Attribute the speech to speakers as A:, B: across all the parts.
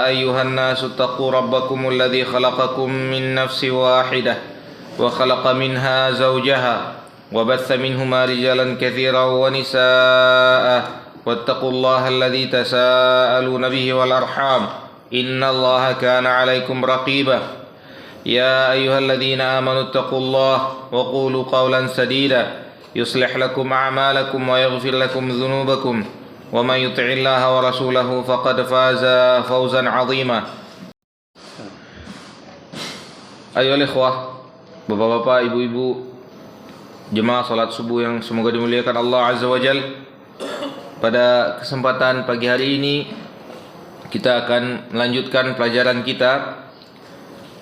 A: أيها الناس اتقوا ربكم الذي خلقكم من نفس واحدة وخلق منها زوجها وبث منهما رجالا كثيرا ونساء واتقوا الله الذي تساءلون به والأرحام إن الله كان عليكم رقيبا يا أيها الذين آمنوا اتقوا الله وقولوا قولا سديدا يصلح لكم أعمالكم ويغفر لكم ذنوبكم ومن يطع الله ورسوله فقد فاز فوزا عظيما. Ayo ikhwah, bapak-bapak, ibu-ibu, jemaah salat subuh yang semoga dimuliakan Allah Azza wa Jal. Pada kesempatan pagi hari ini kita akan melanjutkan pelajaran kita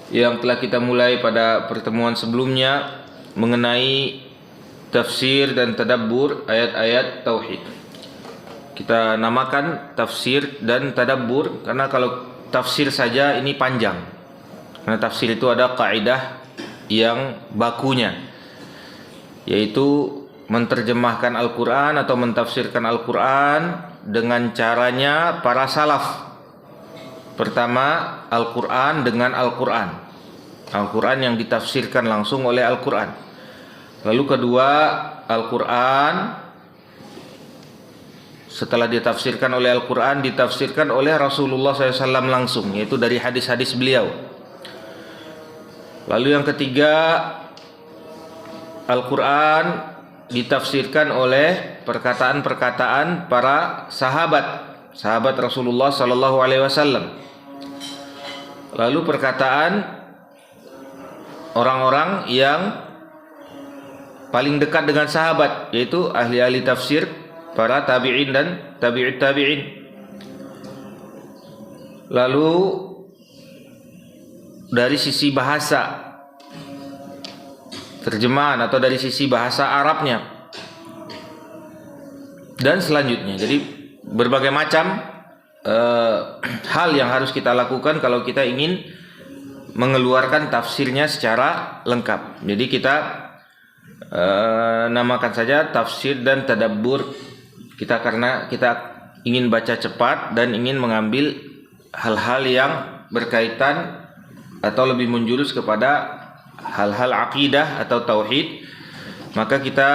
A: yang telah kita mulai pada pertemuan sebelumnya mengenai tafsir dan tadabbur ayat-ayat tauhid. Kita namakan tafsir dan tadabbur karena kalau tafsir saja ini panjang. Karena tafsir itu ada kaidah yang bakunya, yaitu menterjemahkan Al-Quran atau mentafsirkan Al-Quran dengan caranya para salaf. Pertama, Al-Quran dengan Al-Quran, Al-Quran yang ditafsirkan langsung oleh Al-Quran. Lalu kedua, Al-Quran setelah ditafsirkan oleh Al-Quran, ditafsirkan oleh Rasulullah SAW langsung, yaitu dari hadis-hadis beliau. Lalu yang ketiga, Al-Quran ditafsirkan oleh perkataan-perkataan para sahabat Rasulullah SAW. Lalu perkataan orang-orang yang paling dekat dengan sahabat, yaitu ahli-ahli tafsir, para tabi'in dan tabi'ut tabi'in. Lalu dari sisi bahasa, terjemahan atau dari sisi bahasa Arabnya, dan selanjutnya. Jadi berbagai macam hal yang harus kita lakukan kalau kita ingin mengeluarkan tafsirnya secara lengkap. Jadi kita namakan saja tafsir dan tadabbur kita, karena kita ingin baca cepat dan ingin mengambil hal-hal yang berkaitan atau lebih menjurus kepada hal-hal akidah atau tauhid. Maka kita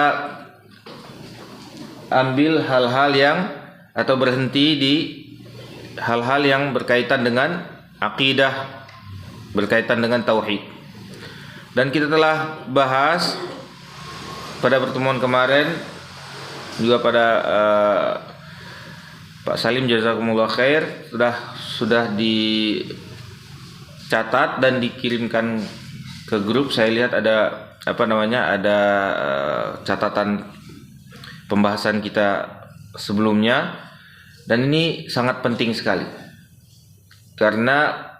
A: ambil hal-hal yang atau berhenti di hal-hal yang berkaitan dengan akidah, berkaitan dengan tauhid. Dan kita telah bahas pada pertemuan kemarin juga pada Pak Salim, jazakumullah khair, sudah dicatat dan dikirimkan ke grup. Saya lihat ada ada catatan pembahasan kita sebelumnya, dan ini sangat penting sekali karena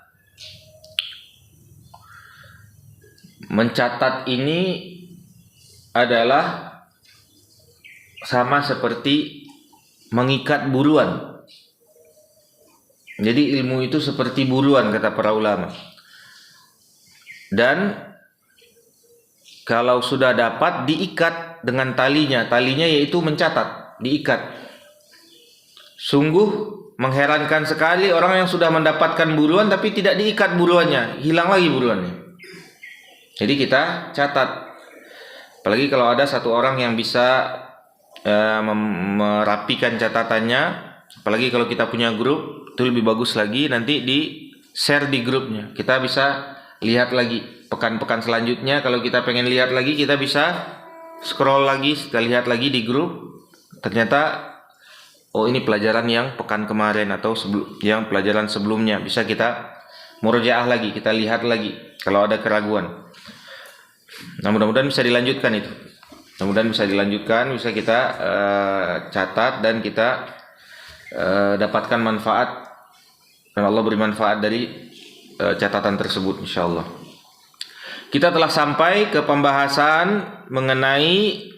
A: mencatat ini adalah sama seperti mengikat buruan. Jadi ilmu itu seperti buruan, kata para ulama. Dan kalau sudah dapat, diikat dengan talinya. Talinya yaitu mencatat, diikat. Sungguh mengherankan sekali orang yang sudah mendapatkan buruan tapi tidak diikat buruannya, hilang lagi buruannya. Jadi kita catat. Apalagi kalau ada satu orang yang bisa merapikan catatannya, apalagi kalau kita punya grup, itu lebih bagus lagi. Nanti di share di grupnya, kita bisa lihat lagi pekan-pekan selanjutnya. Kalau kita pengen lihat lagi, kita bisa scroll lagi, kita lihat lagi di grup. Ternyata oh, ini pelajaran yang pekan kemarin atau yang pelajaran sebelumnya. Bisa kita murojaah lagi, kita lihat lagi kalau ada keraguan. Nah, mudah-mudahan bisa dilanjutkan itu. Mudah-mudahan bisa dilanjutkan, bisa kita catat dan kita dapatkan manfaat, dan Allah beri manfaat dari catatan tersebut insyaallah. Kita telah sampai ke pembahasan mengenai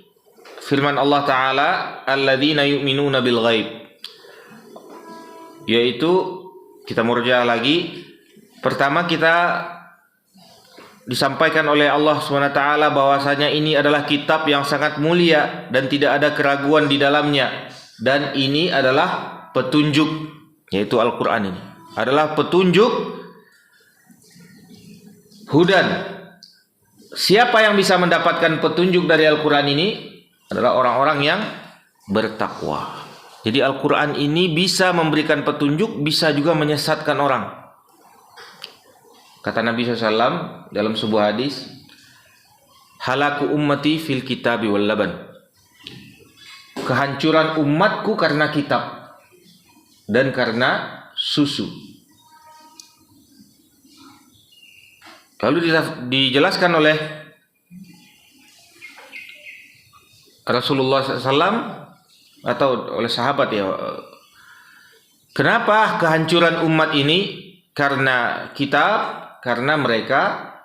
A: firman Allah Ta'ala, alladzina yu'minuna bil ghaib, yaitu kita murjaah lagi. Pertama, kita disampaikan oleh Allah SWT bahwasanya ini adalah kitab yang sangat mulia dan tidak ada keraguan di dalamnya, dan ini adalah petunjuk, yaitu Al-Quran ini. adalah petunjuk, hudan. Siapa yang bisa mendapatkan petunjuk dari Al-Quran ini adalah orang-orang yang bertakwa. Jadi Al-Quran ini bisa memberikan petunjuk, bisa juga menyesatkan orang. Kata Nabi SAW dalam sebuah hadis, halaku ummati fil kitabi wal laban. Kehancuran umatku karena kitab dan karena susu. Lalu dijelaskan oleh Rasulullah SAW atau oleh sahabat ya, kenapa kehancuran umat ini? Karena kitab, karena mereka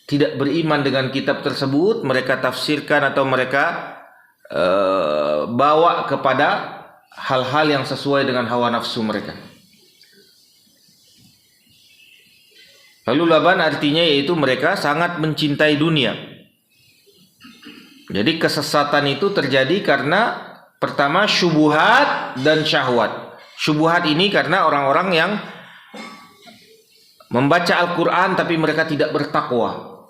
A: tidak beriman dengan kitab tersebut, mereka tafsirkan atau mereka bawa kepada hal-hal yang sesuai dengan hawa nafsu mereka. Lalu laban artinya yaitu mereka sangat mencintai dunia. Jadi kesesatan itu terjadi karena pertama syubhat dan syahwat. Syubhat ini karena orang-orang yang membaca Al-Quran tapi mereka tidak bertakwa,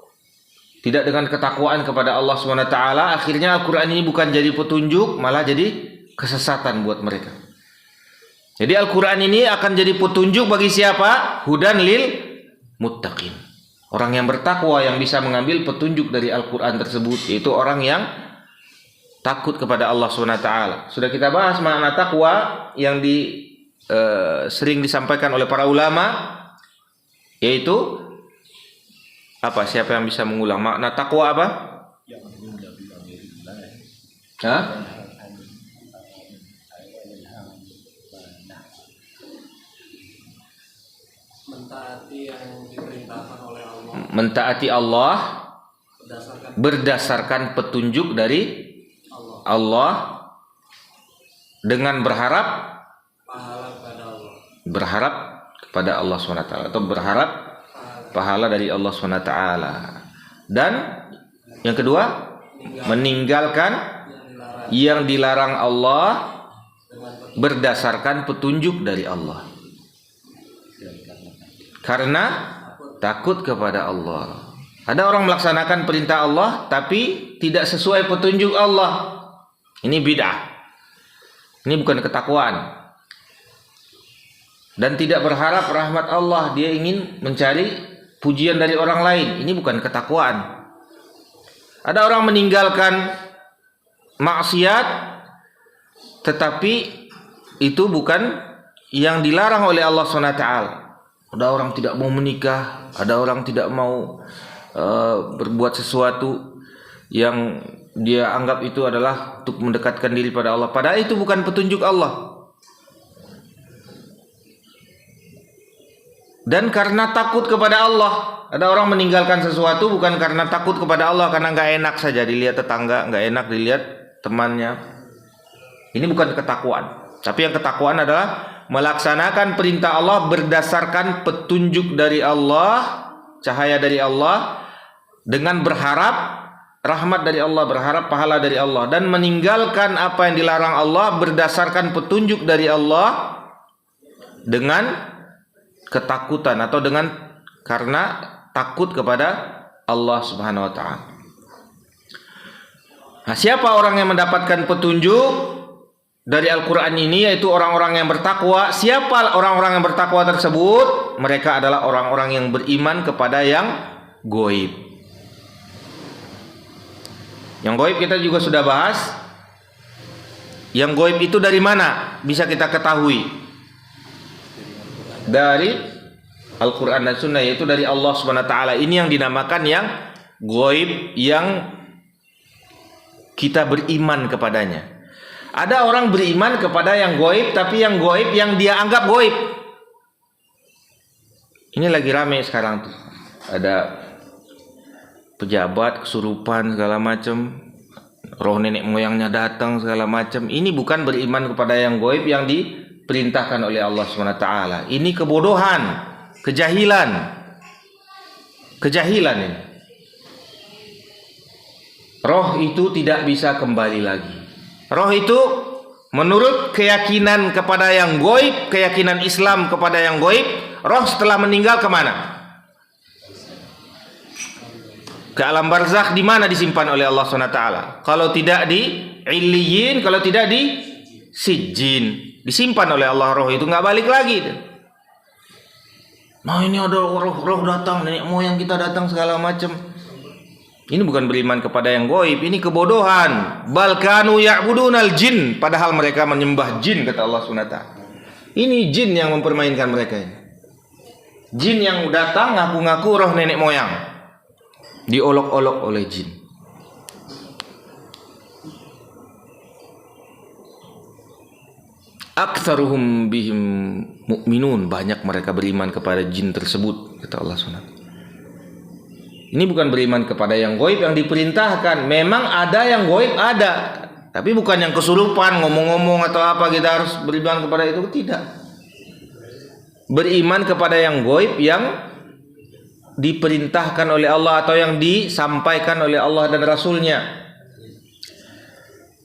A: tidak dengan ketakwaan kepada Allah SWT. Akhirnya Al-Quran ini bukan jadi petunjuk, malah jadi kesesatan buat mereka. Jadi Al-Quran ini akan jadi petunjuk bagi siapa? Hudan lil muttaqin. Orang yang bertakwa yang bisa mengambil petunjuk dari Al-Quran tersebut, yaitu orang yang takut kepada Allah SWT. Sudah kita bahas makna takwa yang sering disampaikan oleh para ulama, yaitu apa? Siapa yang bisa mengulang makna takwa apa? Hah?
B: Mentaati yang diperintahkan oleh Allah.
A: Mentaati Allah berdasarkan petunjuk dari Allah dengan berharap
B: pahala kepada Allah.
A: Berharap kepada Allah SWT atau berharap pahala dari Allah SWT. Dan yang kedua, meninggalkan yang dilarang Allah berdasarkan petunjuk dari Allah. Karena takut kepada Allah. Ada orang melaksanakan perintah Allah tapi tidak sesuai petunjuk Allah. Ini bid'ah. Ini bukan ketakwaan. Dan tidak berharap rahmat Allah, dia ingin mencari pujian dari orang lain. Ini bukan ketakwaan. Ada orang meninggalkan maksiat tetapi itu bukan yang dilarang oleh Allah SWT. Ada orang tidak mau menikah, ada orang tidak mau berbuat sesuatu yang dia anggap itu adalah untuk mendekatkan diri pada Allah. Padahal itu bukan petunjuk Allah. Dan karena takut kepada Allah, ada orang meninggalkan sesuatu bukan karena takut kepada Allah, karena nggak enak saja dilihat tetangga, nggak enak dilihat temannya. Ini bukan ketakwaan. Tapi yang ketakwaan adalah melaksanakan perintah Allah berdasarkan petunjuk dari Allah, cahaya dari Allah, dengan berharap rahmat dari Allah, berharap pahala dari Allah, dan meninggalkan apa yang dilarang Allah berdasarkan petunjuk dari Allah dengan ketakutan atau dengan karena takut kepada Allah Subhanahu wa taala. Nah, siapa orang yang mendapatkan petunjuk dari Al-Quran ini? Yaitu orang-orang yang bertakwa. Siapa orang-orang yang bertakwa tersebut? Mereka adalah orang-orang yang beriman kepada yang gaib. Yang gaib kita juga sudah bahas. Yang gaib itu dari mana bisa kita ketahui? Dari Al-Quran dan Sunnah, yaitu dari Allah Subhanahu wa taala. Ini yang dinamakan yang gaib, yang kita beriman kepadanya. Ada orang beriman kepada yang gaib, tapi yang gaib yang dia anggap gaib. Ini lagi rame sekarang tuh. Ada pejabat kesurupan segala macam, roh nenek moyangnya datang segala macam. Ini bukan beriman kepada yang gaib yang diperintahkan oleh Allah SWT. Ini kebodohan, kejahilan. Kejahilan ini. Roh itu tidak bisa kembali lagi. Roh itu menurut keyakinan kepada yang gaib, keyakinan Islam kepada yang gaib, roh setelah meninggal kemana? Ke alam barzakh, di mana disimpan oleh Allah SWT? Kalau tidak di Illiyin, kalau tidak di Sijjin, disimpan oleh Allah. Roh itu nggak balik lagi. Nah, ini ada roh datang, nenek moyang kita datang segala macam. Ini bukan beriman kepada yang gaib, ini kebodohan. Bal kanu ya'budunal jin, padahal mereka menyembah jin, kata Allah SWT. Ini jin yang mempermainkan mereka ini. Jin yang datang ngaku-ngaku roh nenek moyang, diolok-olok oleh jin. Aktsaruhum bihim mu'minun, banyak mereka beriman kepada jin tersebut, kata Allah SWT. Ini bukan beriman kepada yang gaib yang diperintahkan. Memang ada yang gaib, ada, tapi bukan yang kesurupan ngomong-ngomong atau apa kita harus beriman kepada itu, tidak. Beriman kepada yang gaib yang diperintahkan oleh Allah atau yang disampaikan oleh Allah dan Rasulnya.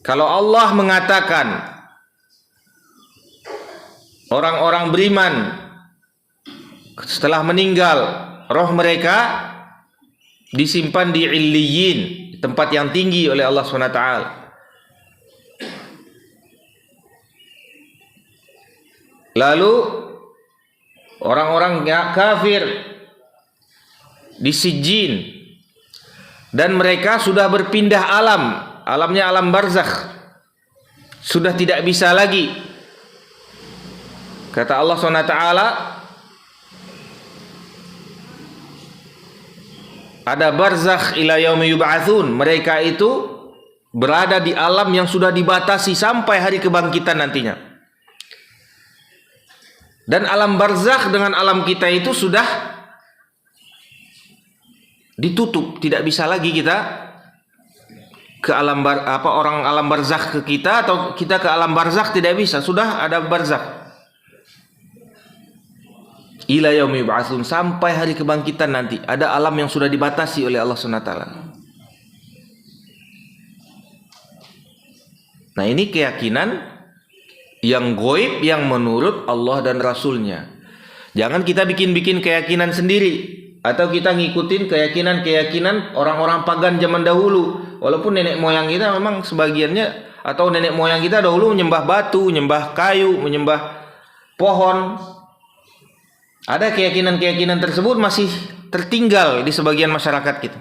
A: Kalau Allah mengatakan orang-orang beriman setelah meninggal roh mereka disimpan di Illiyin, tempat yang tinggi oleh Allah SWT. Lalu orang-orang kafir di Sijjin, dan mereka sudah berpindah alam, alamnya alam barzakh, sudah tidak bisa lagi. Kata Allah SWT, ada barzakh ila yaumi yub'atsun, mereka itu berada di alam yang sudah dibatasi sampai hari kebangkitan nantinya. Dan alam barzakh dengan alam kita itu sudah ditutup, tidak bisa lagi kita ke alam orang alam barzakh ke kita, atau kita ke alam barzakh tidak bisa, sudah ada barzakh. Ila yaumi yub'atsun, sampai hari kebangkitan nanti ada alam yang sudah dibatasi oleh Allah SWT. Nah, ini keyakinan yang gaib yang menurut Allah dan Rasulnya. Jangan kita bikin-bikin keyakinan sendiri, atau kita ngikutin keyakinan-keyakinan orang-orang pagan zaman dahulu. Walaupun nenek moyang kita memang sebagiannya, atau nenek moyang kita dahulu menyembah batu, menyembah kayu, menyembah pohon. Ada keyakinan-keyakinan tersebut masih tertinggal di sebagian masyarakat kita.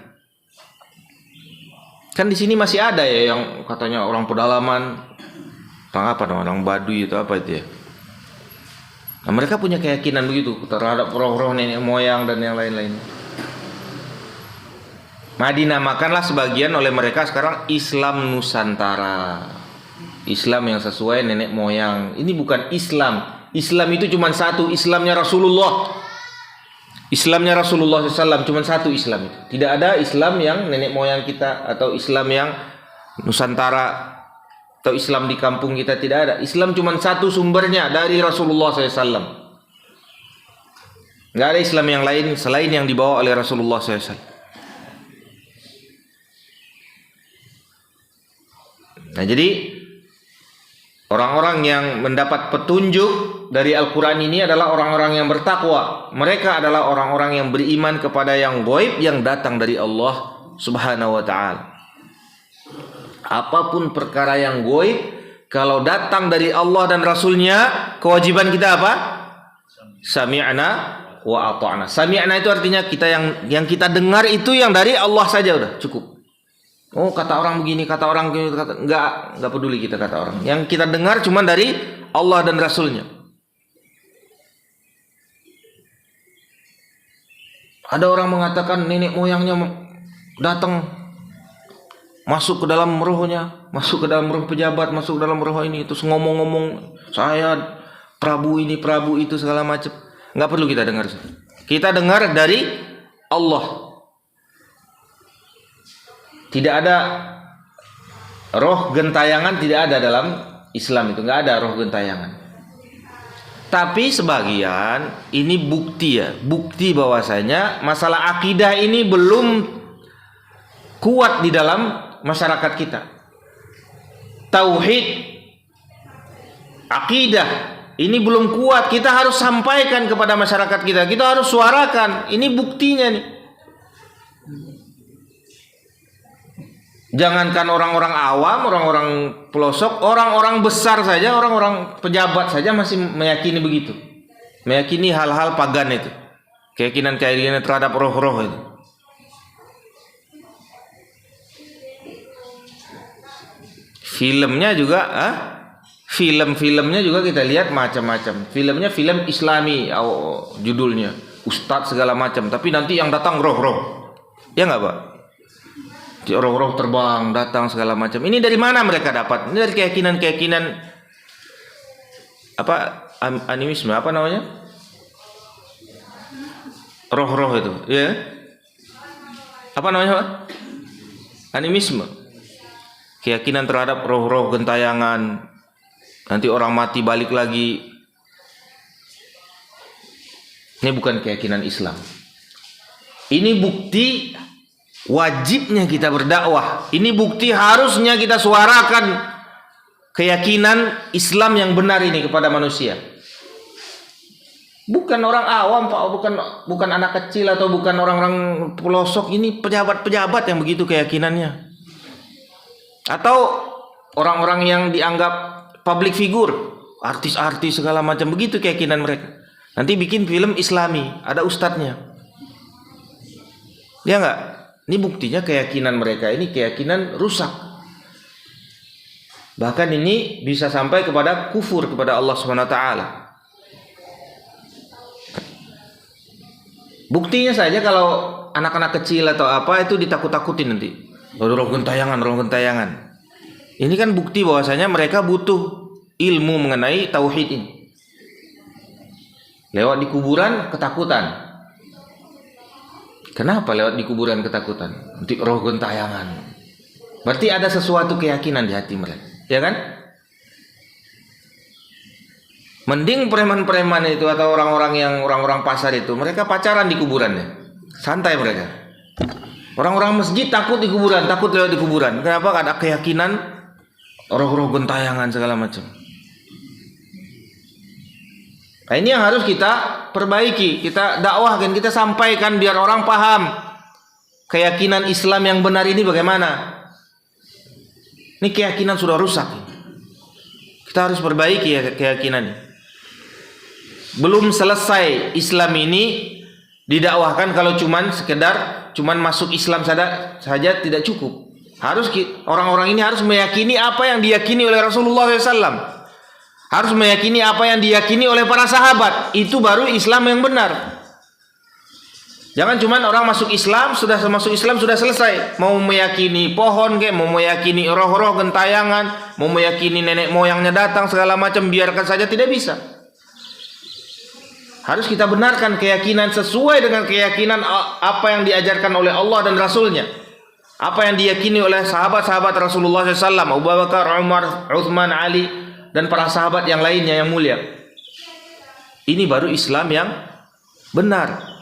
A: Kan di sini masih ada ya yang katanya orang pedalaman, orang Baduy itu apa itu ya. Nah, mereka punya keyakinan begitu terhadap roh-roh nenek moyang dan yang lain-lain. Dinamakanlah sebagian oleh mereka sekarang Islam Nusantara, Islam yang sesuai nenek moyang. Ini bukan Islam. Islam itu cuma satu, Islamnya Rasulullah. Islamnya Rasulullah SAW cuma satu Islam itu. Tidak ada Islam yang nenek moyang kita, atau Islam yang Nusantara, atau Islam di kampung kita, tidak ada. Islam cuma satu sumbernya dari Rasulullah SAW. Nggak ada Islam yang lain selain yang dibawa oleh Rasulullah SAW. Nah, jadi orang-orang yang mendapat petunjuk dari Al-Quran ini adalah orang-orang yang bertakwa. Mereka adalah orang-orang yang beriman kepada yang gaib yang datang dari Allah Subhanahu wa ta'ala. Apapun perkara yang gaib, kalau datang dari Allah dan Rasulnya, kewajiban kita apa? Sami'na wa ata'na. Sami'na itu artinya kita yang kita dengar itu yang dari Allah saja, udah cukup. Oh, kata orang begini, kata orang begini, enggak peduli kita kata orang. Yang kita dengar cuma dari Allah dan Rasulnya. Ada orang mengatakan nenek moyangnya datang, masuk ke dalam rohnya, masuk ke dalam roh pejabat, masuk ke dalam roh ini, terus ngomong-ngomong, saya Prabu ini, Prabu itu, segala macam. Enggak perlu kita dengar. Kita dengar dari Allah. Tidak ada roh gentayangan, tidak ada dalam Islam itu, nggak ada roh gentayangan. Tapi sebagian ini bukti bahwasanya masalah akidah ini belum kuat di dalam masyarakat kita. Tauhid Akidah ini belum kuat, kita harus sampaikan kepada masyarakat kita. Kita harus suarakan. Ini buktinya nih. Jangankan orang-orang awam, orang-orang pelosok, orang-orang besar saja, orang-orang pejabat saja masih meyakini begitu. Meyakini hal-hal pagan itu. Keyakinan-keyakinan terhadap roh-roh itu. Filmnya juga, film-filmnya juga kita lihat macam-macam. Filmnya film Islami, judulnya Ustadz segala macam. Tapi nanti yang datang roh-roh, ya nggak Pak? Roh-roh terbang, datang segala macam. Ini dari mana mereka dapat? Ini dari keyakinan-keyakinan apa? Animisme, apa namanya? Roh-roh itu, ya? Apa namanya Pak? Animisme. Keyakinan terhadap roh-roh gentayangan. Nanti orang mati balik lagi. Ini bukan keyakinan Islam. Ini bukti wajibnya kita berdakwah. Ini bukti harusnya kita suarakan keyakinan Islam yang benar ini kepada manusia. Bukan orang awam Pak, bukan anak kecil atau bukan orang-orang pelosok. Ini pejabat-pejabat yang begitu keyakinannya. Atau orang-orang yang dianggap public figure, artis-artis segala macam, begitu keyakinan mereka. Nanti bikin film Islami, ada ustadznya. Ya enggak? Ini buktinya keyakinan mereka ini keyakinan rusak. Bahkan ini bisa sampai kepada kufur kepada Allah Subhanahu wa taala. Buktinya saja kalau anak-anak kecil atau apa itu ditakut-takutin nanti. Roh gentayangan, roh gentayangan. Ini kan bukti bahwasanya mereka butuh ilmu mengenai tauhid ini. Lewat di kuburan ketakutan. Kenapa lewat di kuburan ketakutan? Nanti roh gentayangan. Berarti ada sesuatu keyakinan di hati mereka, ya kan? Mending preman-preman itu atau orang-orang pasar itu, mereka pacaran di kuburannya. Santai mereka. Orang-orang masjid takut di kuburan, takut lewat di kuburan. Kenapa? Ada keyakinan roh-roh gentayangan segala macam. Nah, ini yang harus kita perbaiki, kita dakwahkan, kita sampaikan biar orang paham keyakinan Islam yang benar ini bagaimana. Ini keyakinan sudah rusak. Kita harus perbaiki ya keyakinan. Belum selesai Islam ini didakwahkan kalau cuman masuk Islam saja tidak cukup. Harus orang-orang ini harus meyakini apa yang diyakini oleh Rasulullah SAW. Harus meyakini apa yang diyakini oleh para sahabat. Itu baru Islam yang benar. Jangan cuman orang masuk Islam sudah selesai. Mau meyakini pohon kayak, mau meyakini roh-roh gentayangan, mau meyakini nenek moyangnya datang segala macam, biarkan saja, tidak bisa. Harus kita benarkan keyakinan sesuai dengan keyakinan apa yang diajarkan oleh Allah dan Rasulnya. Apa yang diyakini oleh sahabat-sahabat Rasulullah SAW, Abu Bakar, Umar, Uthman, Ali, dan para sahabat yang lainnya yang mulia. Ini baru Islam yang benar.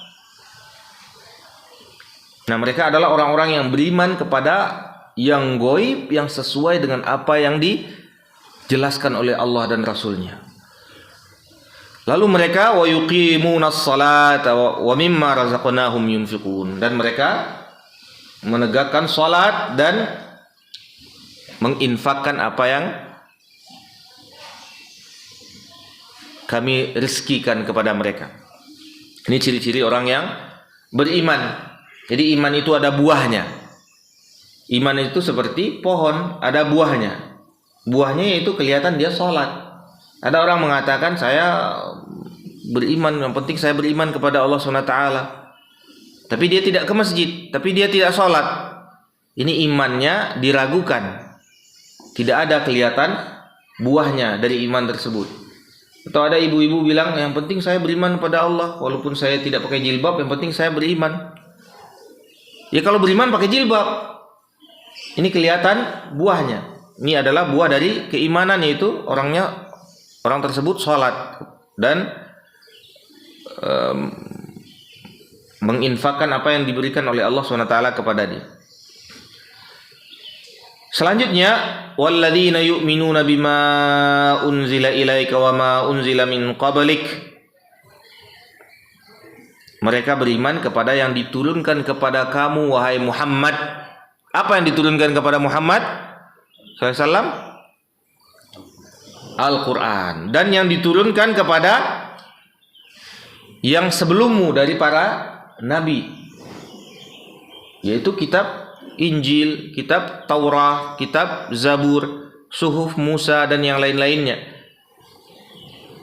A: Nah, mereka adalah orang-orang yang beriman kepada yang gaib, yang sesuai dengan apa yang dijelaskan oleh Allah dan Rasulnya. Lalu mereka wa yuqimunas salata wa mimma razaqnahum yunfiqun, dan mereka menegakkan salat dan menginfakkan apa yang kami rezekikan kepada mereka. Ini ciri-ciri orang yang beriman. Jadi iman itu ada buahnya. Iman itu seperti pohon, ada buahnya. Buahnya yaitu kelihatan dia sholat. Ada orang mengatakan saya beriman, yang penting saya beriman kepada Allah SWT. Tapi dia tidak ke masjid, tapi dia tidak sholat. Ini imannya diragukan. Tidak ada kelihatan buahnya dari iman tersebut. Atau ada ibu-ibu bilang, yang penting saya beriman pada Allah, walaupun saya tidak pakai jilbab, yang penting saya beriman. Ya kalau beriman pakai jilbab, ini kelihatan buahnya. Ini adalah buah dari keimanan, yaitu orang tersebut sholat dan menginfakkan apa yang diberikan oleh Allah SWT kepada dia. Selanjutnya, walladzina yu'minuna bima unzila ilaika wa ma unzila min qablik. Mereka beriman kepada yang diturunkan kepada kamu wahai Muhammad. Apa yang diturunkan kepada Muhammad SAW? Al-Quran. Dan yang diturunkan kepada yang sebelummu dari para nabi, yaitu kitab Injil, kitab Taurat, kitab Zabur, Suhuf Musa dan yang lain-lainnya.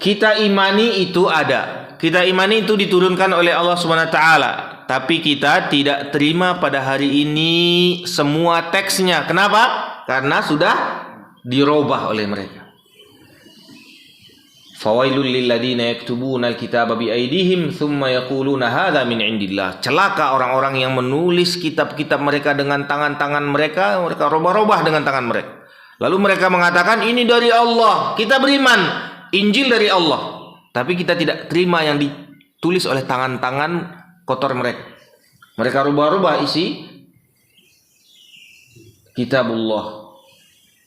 A: Kita imani itu ada. Kita imani itu diturunkan oleh Allah Subhanahu wa taala, tapi kita tidak terima pada hari ini semua teksnya. Kenapa? Karena sudah dirubah oleh mereka. Fawailul lil ladzina yaktubuna alkitaba bi aydihim thumma yaquluna hadza min indillah. Celaka orang-orang yang menulis kitab-kitab mereka dengan tangan-tangan mereka, mereka robah-robah dengan tangan mereka. Lalu mereka mengatakan ini dari Allah. Kita beriman Injil dari Allah, tapi kita tidak terima yang ditulis oleh tangan-tangan kotor mereka. Mereka rubah-rubah isi kitabullah,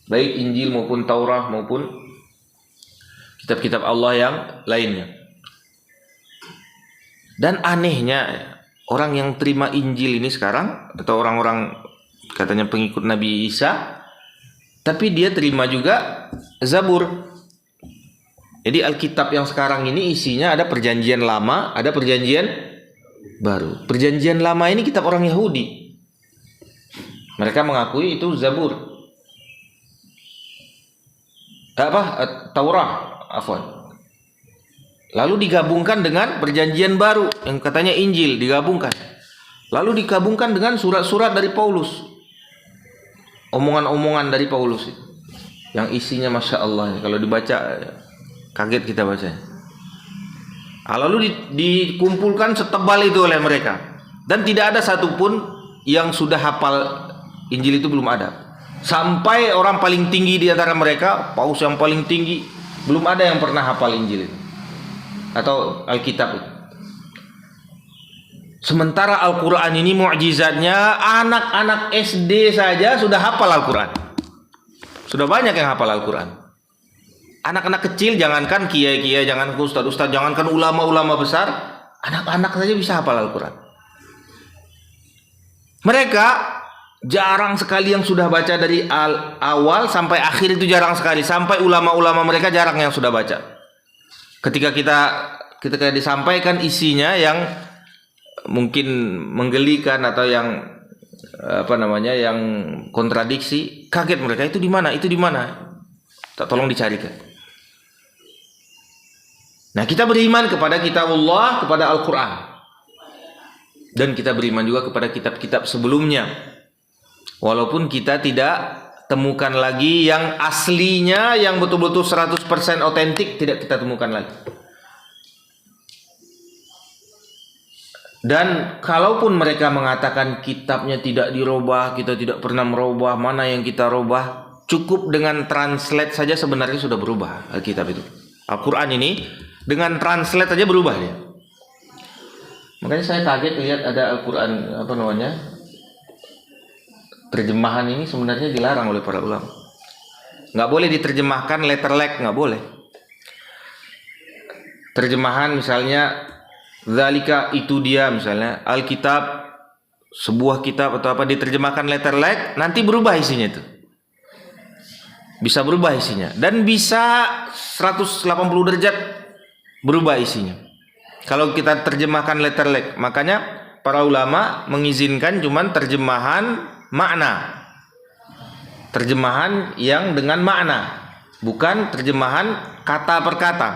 A: baik Injil maupun Taurat maupun kitab-kitab Allah yang lainnya. Dan anehnya, orang yang terima Injil ini sekarang, atau orang-orang katanya pengikut Nabi Isa, tapi dia terima juga Zabur. Jadi Alkitab yang sekarang ini isinya ada perjanjian lama, ada perjanjian baru. Perjanjian lama ini kitab orang Yahudi. Mereka mengakui itu Zabur. Taurat. Lalu digabungkan dengan perjanjian baru yang katanya Injil, digabungkan. Lalu digabungkan dengan surat-surat dari Paulus, omongan-omongan dari Paulus yang isinya Masya Allah, kalau dibaca kaget kita bacanya. Lalu dikumpulkan setebal itu oleh mereka, dan tidak ada satupun yang sudah hafal Injil, itu belum ada. Sampai orang paling tinggi di antara mereka, Paus yang paling tinggi, belum ada yang pernah hafal Injil itu atau Alkitab itu. Sementara Al-Quran ini mukjizatnya anak-anak SD saja sudah hafal Al-Quran. Sudah banyak yang hafal Al-Quran. Anak-anak kecil, jangankan kiai-kiai, jangankan ustaz-ustaz, jangankan ulama-ulama besar, anak-anak saja bisa hafal Al-Quran. Mereka jarang sekali yang sudah baca dari awal sampai akhir, itu jarang sekali. Sampai ulama-ulama mereka jarang yang sudah baca. Ketika disampaikan isinya yang mungkin menggelikan atau yang yang kontradiksi, kaget mereka, itu di mana? Itu di mana? Tak, tolong dicarikan. Nah, kita beriman kepada kitabullah, kepada Al-Quran. Dan kita beriman juga kepada kitab-kitab sebelumnya. Walaupun kita tidak temukan lagi yang aslinya, yang betul-betul 100% otentik, tidak kita temukan lagi. Dan kalaupun mereka mengatakan kitabnya tidak dirubah, kita tidak pernah merubah, mana yang kita rubah, cukup dengan translate saja sebenarnya sudah berubah Alkitab itu. Al-Quran ini dengan translate saja berubah dia. Makanya saya kaget lihat ada Al-Quran terjemahan ini sebenarnya dilarang oleh para ulama. Nggak boleh diterjemahkan letterlek, nggak boleh. Terjemahan misalnya zalika, itu dia, misalnya Alkitab, sebuah kitab atau apa, diterjemahkan letterlek, nanti berubah isinya itu. Bisa berubah isinya dan bisa 180 derajat berubah isinya kalau kita terjemahkan letterlek. Makanya para ulama mengizinkan cuman terjemahan makna, terjemahan yang dengan makna, bukan terjemahan kata per kata.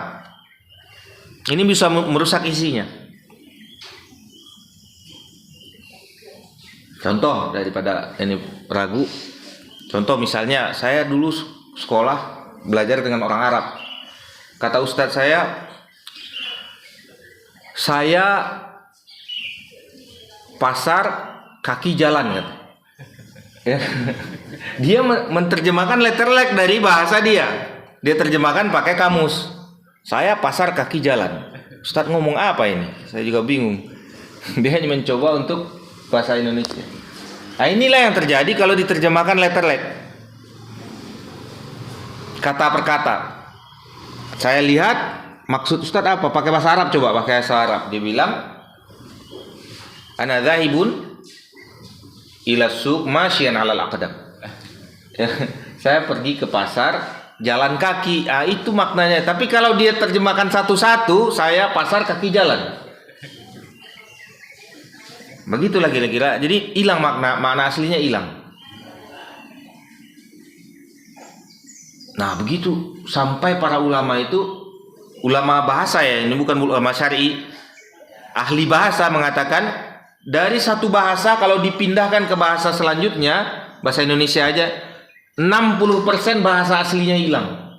A: Ini bisa merusak isinya. Contoh daripada ini ragu, contoh misalnya saya dulu sekolah belajar dengan orang Arab. Kata ustadz saya pasar kaki jalan kan. Ya. Dia menerjemahkan letterlek dari bahasa dia. Dia terjemahkan pakai kamus. Saya pasar kaki jalan. Ustadz ngomong apa ini? Saya juga bingung. Dia hanya mencoba untuk bahasa Indonesia. Nah, inilah yang terjadi kalau diterjemahkan letterlek. kata per kata. Saya lihat maksud Ustaz apa? Pakai bahasa Arab, coba pakai bahasa Arab. Dia bilang, ana dzahibun ila suq masyian 'alal aqdam. Saya pergi ke pasar jalan kaki. Itu maknanya. Tapi kalau dia terjemahkan satu-satu, saya pasar kaki jalan. Begitulah kira-kira. Jadi hilang makna aslinya hilang. Nah, begitu sampai para ulama itu, ulama bahasa ya, ini bukan ulama syar'i, ahli bahasa mengatakan dari satu bahasa kalau dipindahkan ke bahasa selanjutnya, bahasa Indonesia aja, 60% bahasa aslinya hilang.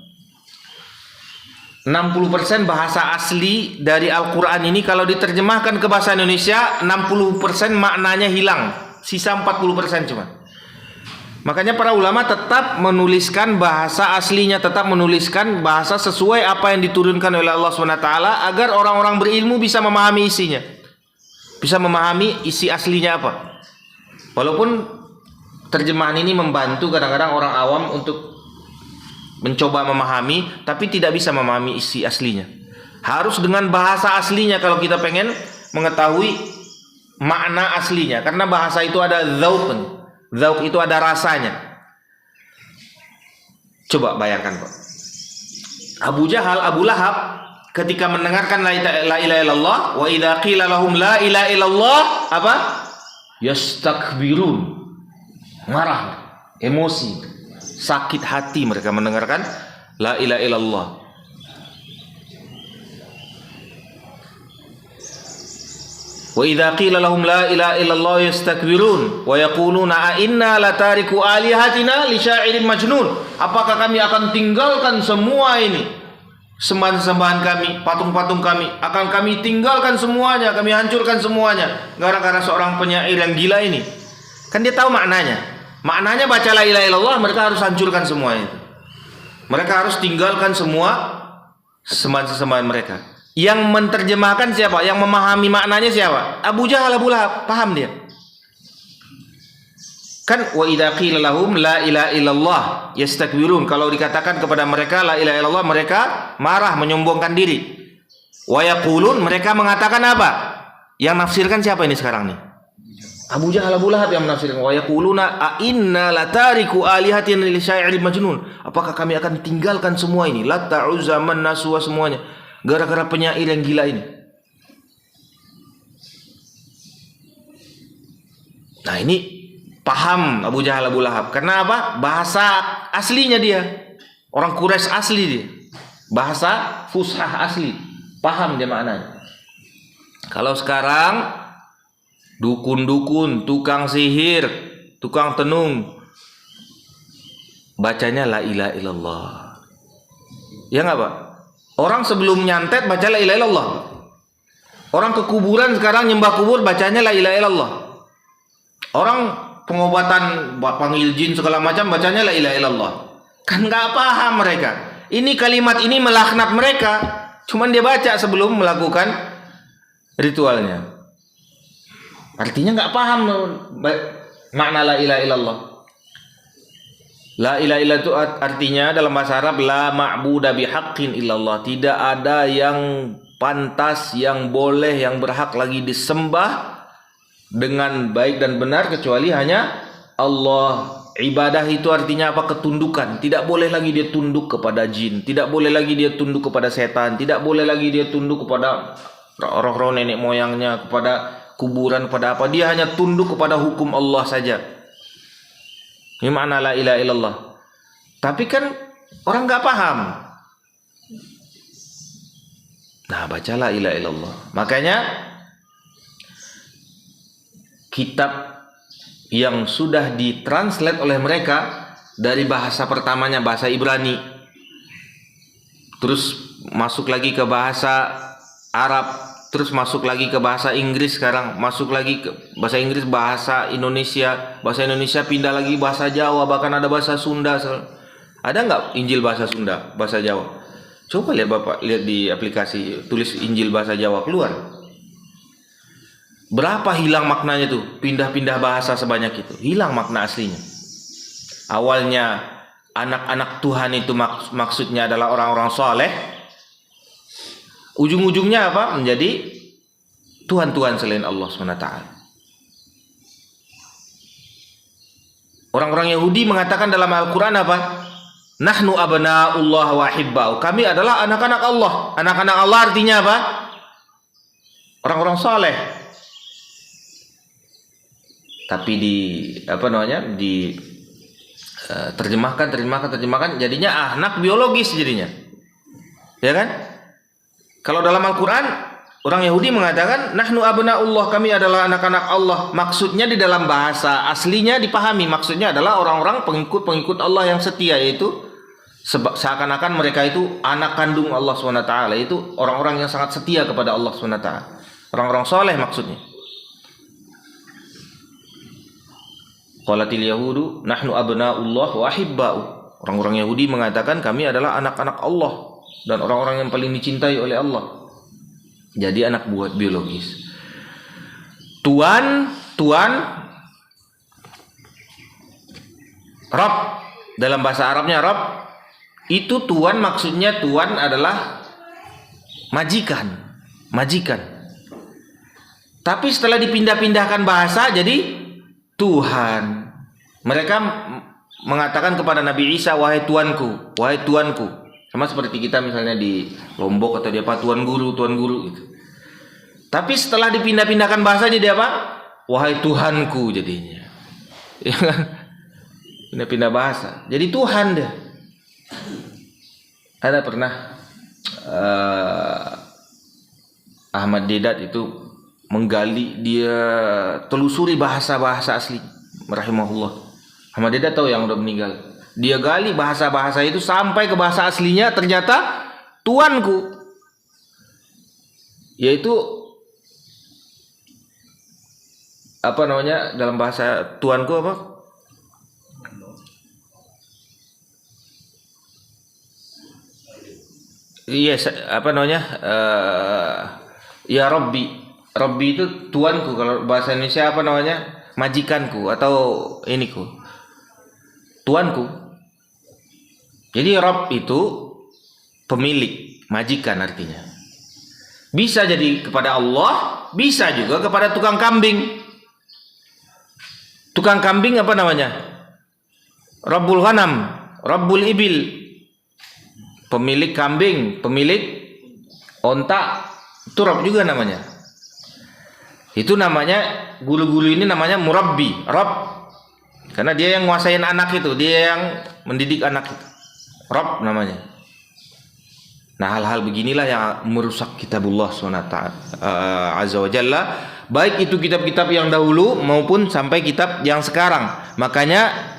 A: 60% bahasa asli dari Al-Quran ini kalau diterjemahkan ke bahasa Indonesia, 60% maknanya hilang, sisa 40% cuma. Makanya para ulama tetap menuliskan bahasa aslinya, tetap menuliskan bahasa sesuai apa yang diturunkan oleh Allah SWT, agar orang-orang berilmu bisa memahami isinya, bisa memahami isi aslinya apa. Walaupun terjemahan ini membantu kadang-kadang orang awam untuk mencoba memahami, tapi tidak bisa memahami isi aslinya. Harus dengan bahasa aslinya kalau kita pengen mengetahui makna aslinya, karena bahasa itu ada dzauq. Dzauq itu ada rasanya. Coba bayangkan, Pak. Abu Jahal, Abu Lahab ketika mendengarkan la ilaha illallah, wa idza qila lahum la ilaha illallah, apa? Yastakbirun. Marah, emosi, sakit hati mereka mendengarkan la ilaha illallah. Wa idza qila lahum la ilaha illallah yastakbirun wa yaquluna a inna latariku alihatina li sya'irin majnun. Apakah kami akan tinggalkan semua ini, sembahan-sembahan kami, patung-patung kami, akan kami tinggalkan semuanya, kami hancurkan semuanya gara-gara seorang penyair yang gila ini. Kan dia tahu maknanya. Maknanya baca la ilaha illallah, mereka harus hancurkan semua itu. Mereka harus tinggalkan semua sembahan-sembahan mereka. Yang menerjemahkan siapa? Yang memahami maknanya siapa? Abu Jahal, Abu Lahab. Paham dia. Kan wa idza qila lahum la ilaha illallah yastakbirun. Kalau dikatakan kepada mereka la ilaha illallah, mereka marah, menyombongkan diri. Wa yaqulun, mereka mengatakan apa? Yang nafsirkan siapa ini sekarang nih? Abu Jahal, Abu Lahab yang menafsirkan. Wa yaquluna a inna latariku alihatin li sya'irin majnun. Apakah kami akan tinggalkan semua ini? Lata, Uzza, Manat, Suwa, semuanya gara-gara penyair yang gila ini. Nah, ini paham Abu Jahal, Abu Lahab. Karena apa? Bahasa aslinya dia. Orang Quraisy asli dia. Bahasa fushah asli. Paham dia maknanya. Kalau sekarang dukun-dukun, tukang sihir, tukang tenung, bacanya la ilaha illallah. Ya enggak, Pak? Orang sebelum nyantet baca la ilaha illallah. Orang ke kuburan sekarang nyembah kubur bacanya la ilaha illallah. Orang pengobatan panggil jin segala macam bacanya la ilaha illallah. Kan nggak paham mereka. Ini kalimat ini melaknat mereka. Cuman dia baca sebelum melakukan ritualnya. Artinya nggak paham makna la ilaha illallah. La ilaha illallah itu artinya dalam bahasa Arab la ma'buda bihaqqin illallah. Tidak ada yang pantas, yang boleh, yang berhak lagi disembah dengan baik dan benar kecuali hanya Allah. Ibadah itu artinya apa? Ketundukan. Tidak boleh lagi dia tunduk kepada jin, tidak boleh lagi dia tunduk kepada setan, tidak boleh lagi dia tunduk kepada roh-roh nenek moyangnya, kepada kuburan, kepada apa. Dia hanya tunduk kepada hukum Allah saja. Ini makna la ilaha illallah. Tapi kan orang nggak paham. Nah, baca la ilaha illallah. Makanya kitab yang sudah ditranslate oleh mereka dari bahasa pertamanya bahasa Ibrani, terus masuk lagi ke bahasa Arab, terus masuk lagi ke bahasa Inggris, sekarang masuk lagi ke bahasa Inggris, bahasa Indonesia pindah lagi bahasa Jawa, bahkan ada bahasa Sunda. Ada nggak Injil bahasa Sunda, bahasa Jawa? Coba lihat Bapak, lihat di aplikasi, tulis Injil bahasa Jawa, keluar. Berapa hilang maknanya tuh? Pindah-pindah bahasa sebanyak itu, hilang makna aslinya. Awalnya anak-anak Tuhan itu maksudnya adalah orang-orang soleh, ujung-ujungnya apa? Menjadi Tuhan-Tuhan selain Allah SWT. Orang-orang Yahudi mengatakan dalam Al-Quran apa? Nahnu abna'ullah wa hibba'u. Kami adalah anak-anak Allah. Anak-anak Allah artinya apa? Orang-orang soleh. Tapi terjemahkan jadinya anak biologis jadinya. Ya kan? Kalau dalam Al-Quran orang Yahudi mengatakan nahnu abna'ullah, kami adalah anak-anak Allah. Maksudnya di dalam bahasa aslinya dipahami, maksudnya adalah orang-orang pengikut Allah yang setia, yaitu seakan-akan mereka itu anak kandung Allah SWT, itu orang-orang yang sangat setia kepada Allah SWT, orang-orang soleh maksudnya. Qalatil yahudu nahnu abna'ullah wa ahibba'u. Orang-orang Yahudi mengatakan kami adalah anak-anak Allah dan orang-orang yang paling dicintai oleh Allah. Jadi anak buah biologis. Tuan, Rabb, dalam bahasa Arabnya Rabb, itu Tuan maksudnya Tuan adalah majikan. Tapi setelah dipindah-pindahkan bahasa jadi Tuhan. Mereka mengatakan kepada Nabi Isa, wahai Tuanku. Sama seperti kita misalnya di Lombok atau di apa, Tuan Guru gitu. Tapi setelah dipindah-pindahkan bahasa jadi apa? Wahai Tuhanku jadinya. Ya kan? Pindah-pindah bahasa. Jadi Tuhan deh. Ada pernah Ahmad Deedat itu menggali, dia telusuri bahasa-bahasa asli, rahimahullah. Ahmad Deedat tahu yang udah meninggal. Dia gali bahasa-bahasa itu sampai ke bahasa aslinya, ternyata Tuanku, yaitu apa namanya dalam bahasa Tuanku apa? Iya, apa namanya? Ya Rabbi. Rabbi itu Tuanku. Kalau bahasa Indonesia apa namanya? Majikanku atau iniku. Tuanku. Jadi Rabb itu pemilik, majikan artinya. Bisa jadi kepada Allah, bisa juga kepada tukang kambing. Tukang kambing apa namanya? Rabbul Ghanam, Rabbul Ibil. Pemilik kambing, pemilik onta, itu Rabb juga namanya. Itu namanya, guru-guru ini namanya murabbi, Rabb. Karena dia yang nguasain anak itu, dia yang mendidik anak itu. Rabb namanya. Nah, hal-hal beginilah yang merusak kitabullah SWT azza wa jalla, baik itu kitab-kitab yang dahulu maupun sampai kitab yang sekarang. Makanya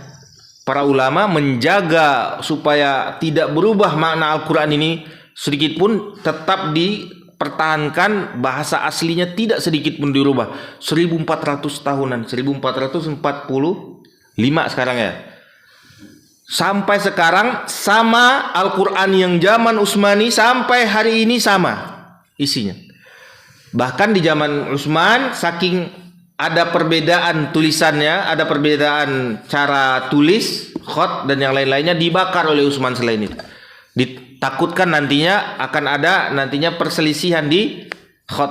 A: para ulama menjaga supaya tidak berubah makna Al-Quran ini sedikit pun, tetap dipertahankan bahasa aslinya, tidak sedikit pun dirubah. 1400 tahunan, 1445 sekarang ya. Sampai sekarang sama Al-Quran yang zaman Utsmani sampai hari ini sama isinya. Bahkan di zaman Utsman saking ada perbedaan tulisannya, ada perbedaan cara tulis, khot dan yang lain-lainnya, dibakar oleh Utsman selain itu. Ditakutkan nantinya akan ada perselisihan di khot.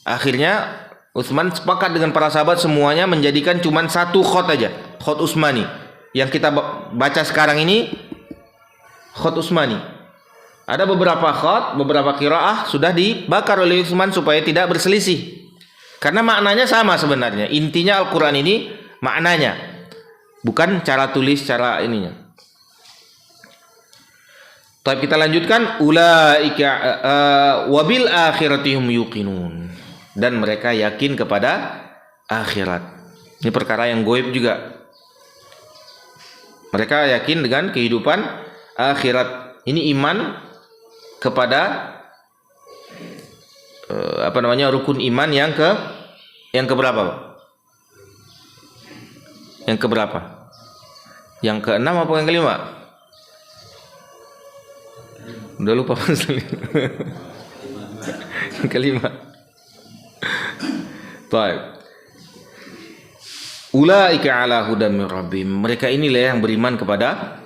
A: Akhirnya Utsman sepakat dengan para sahabat semuanya menjadikan cuma satu khot aja, khot Utsmani. Yang kita baca sekarang ini khot Utsmani. Ada beberapa khot, beberapa qiraah sudah dibakar oleh Utsman supaya tidak berselisih. Karena maknanya sama sebenarnya. Intinya Al-Quran ini maknanya, bukan cara tulis, cara ininya. Tapi kita lanjutkan, ulaika wabil akhiratihum yuqinun, dan mereka yakin kepada akhirat. Ini perkara yang gaib juga. Mereka yakin dengan kehidupan akhirat. Ini iman kepada rukun iman yang keberapa? Yang keberapa? Yang keenam apa yang kelima? Udah lupa pasal. Yang kelima. Baik. Ulaika ala hudam min rabbihim. Mereka inilah yang beriman kepada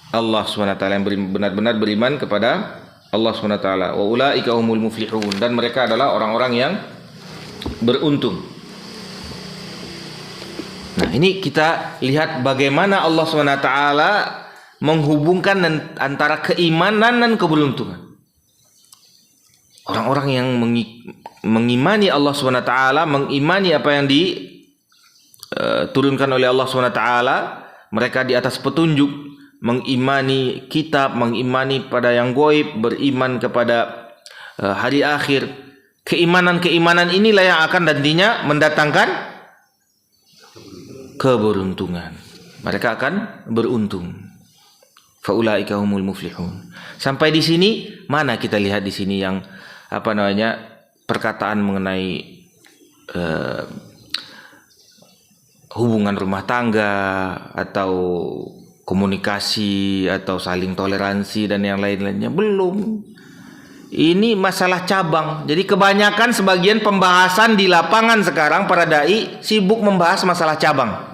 A: Allah SWT, yang benar-benar beriman kepada Allah SWT. Wa ulaika humul muflihun, dan mereka adalah orang-orang yang beruntung. Nah, ini kita lihat bagaimana Allah SWT menghubungkan antara keimanan dan keberuntungan. Orang-orang yang mengimani Allah SWT, mengimani apa yang diturunkan oleh Allah SWT, mereka di atas petunjuk, mengimani kitab, mengimani pada yang gaib, beriman kepada hari akhir. Keimanan-keimanan inilah yang akan nantinya mendatangkan keberuntungan. Mereka akan beruntung. Faulaika humul muflihun. Sampai di sini, mana kita lihat di sini yang perkataan mengenai hubungan rumah tangga atau komunikasi atau saling toleransi dan yang lain-lainnya? Belum. Ini masalah cabang. Jadi kebanyakan sebagian pembahasan di lapangan sekarang para dai sibuk membahas masalah cabang.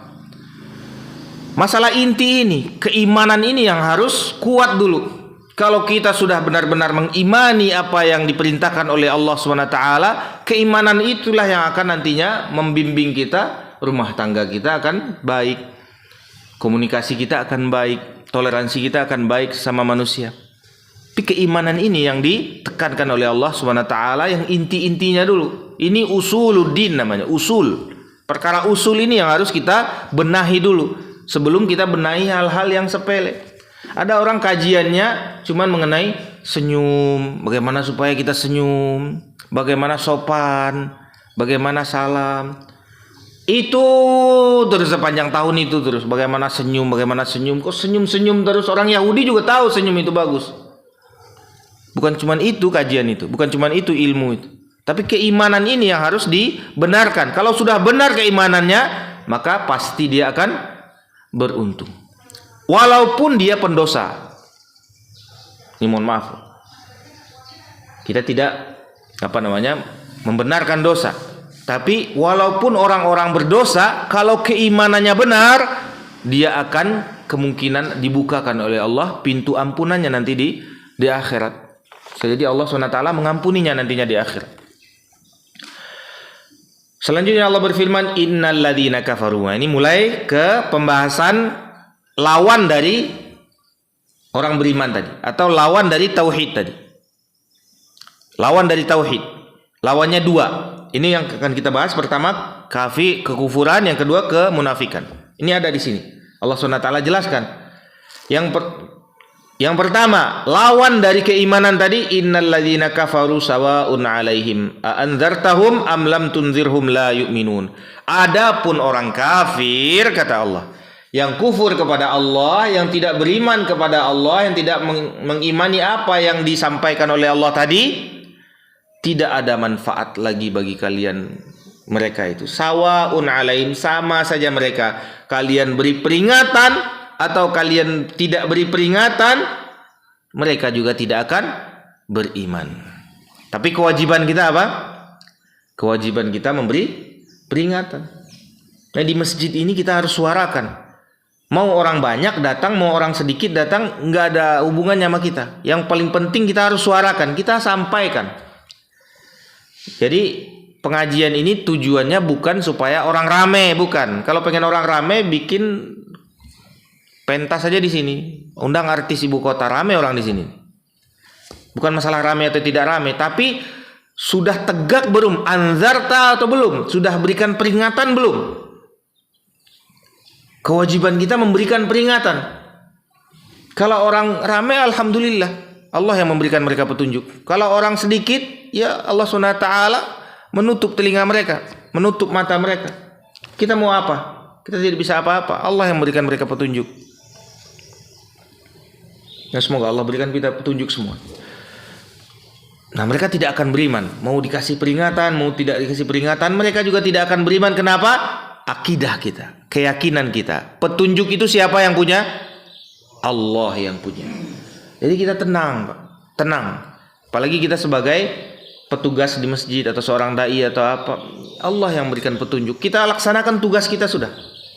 A: Masalah inti ini, keimanan ini yang harus kuat dulu. Kalau kita sudah benar-benar mengimani apa yang diperintahkan oleh Allah SWT, keimanan itulah yang akan nantinya membimbing kita, rumah tangga kita akan baik, komunikasi kita akan baik, toleransi kita akan baik sama manusia. Tapi keimanan ini yang ditekankan oleh Allah SWT, yang inti-intinya dulu. Ini usuluddin namanya, usul. Perkara usul ini yang harus kita benahi dulu sebelum kita benahi hal-hal yang sepele. Ada orang kajiannya cuman mengenai senyum, bagaimana supaya kita senyum, bagaimana sopan, bagaimana salam. Itu terus sepanjang tahun itu terus, bagaimana senyum. Kok senyum-senyum terus? Orang Yahudi juga tahu senyum itu bagus. Bukan cuman itu kajian itu, bukan cuman itu ilmu itu. Tapi keimanan ini yang harus dibenarkan. Kalau sudah benar keimanannya, maka pasti dia akan beruntung. Walaupun dia pendosa. Ini mohon maaf, kita tidak membenarkan dosa. Tapi walaupun orang-orang berdosa, kalau keimanannya benar, dia akan kemungkinan dibukakan oleh Allah pintu ampunannya nanti di akhirat. Jadi Allah SWT mengampuninya nantinya di akhirat. Selanjutnya Allah berfirman, innal ladzina kafaru. Ini mulai ke pembahasan lawan dari orang beriman tadi, atau lawan dari tauhid tadi. Lawan dari tauhid. Lawannya dua. Ini yang akan kita bahas. Pertama, kekufuran, yang kedua kemunafikan. Ini ada di sini. Allah SWT jelaskan. Yang pertama, lawan dari keimanan tadi, innal ladzina kafaru sawa'un 'alaihim a anzartahum am lam tunzirhum la yu'minun. Adapun orang kafir, kata Allah, yang kufur kepada Allah, yang tidak beriman kepada Allah, yang tidak mengimani apa yang disampaikan oleh Allah tadi, tidak ada manfaat lagi bagi kalian mereka itu. Sawa'un 'alaihim, sama saja mereka. Kalian beri peringatan atau kalian tidak beri peringatan, mereka juga tidak akan beriman. Tapi kewajiban kita apa? Kewajiban kita memberi peringatan. Nah, di masjid ini kita harus suarakan. Mau orang banyak datang, mau orang sedikit datang, nggak ada hubungannya sama kita. Yang paling penting kita harus suarakan, kita sampaikan. Jadi pengajian ini tujuannya bukan supaya orang rame, bukan. Kalau pengen orang rame, bikin pentas saja di sini, undang artis ibu kota, rame orang di sini. Bukan masalah rame atau tidak rame, tapi sudah tegak belum? Anzarta atau belum? Sudah berikan peringatan belum? Kewajiban kita memberikan peringatan. Kalau orang ramai, alhamdulillah, Allah yang memberikan mereka petunjuk. Kalau orang sedikit, ya Allah SWT menutup telinga mereka, menutup mata mereka. Kita mau apa? Kita tidak bisa apa-apa. Allah yang memberikan mereka petunjuk. Ya, semoga Allah berikan kita petunjuk semua. Nah, mereka tidak akan beriman. Mau dikasih peringatan, mau tidak dikasih peringatan, mereka juga tidak akan beriman. Kenapa? Akidah kita, keyakinan kita. Petunjuk itu siapa yang punya? Allah yang punya. Jadi kita tenang, Pak. Tenang. Apalagi kita sebagai petugas di masjid atau seorang dai atau apa, Allah yang memberikan petunjuk. Kita laksanakan tugas kita sudah.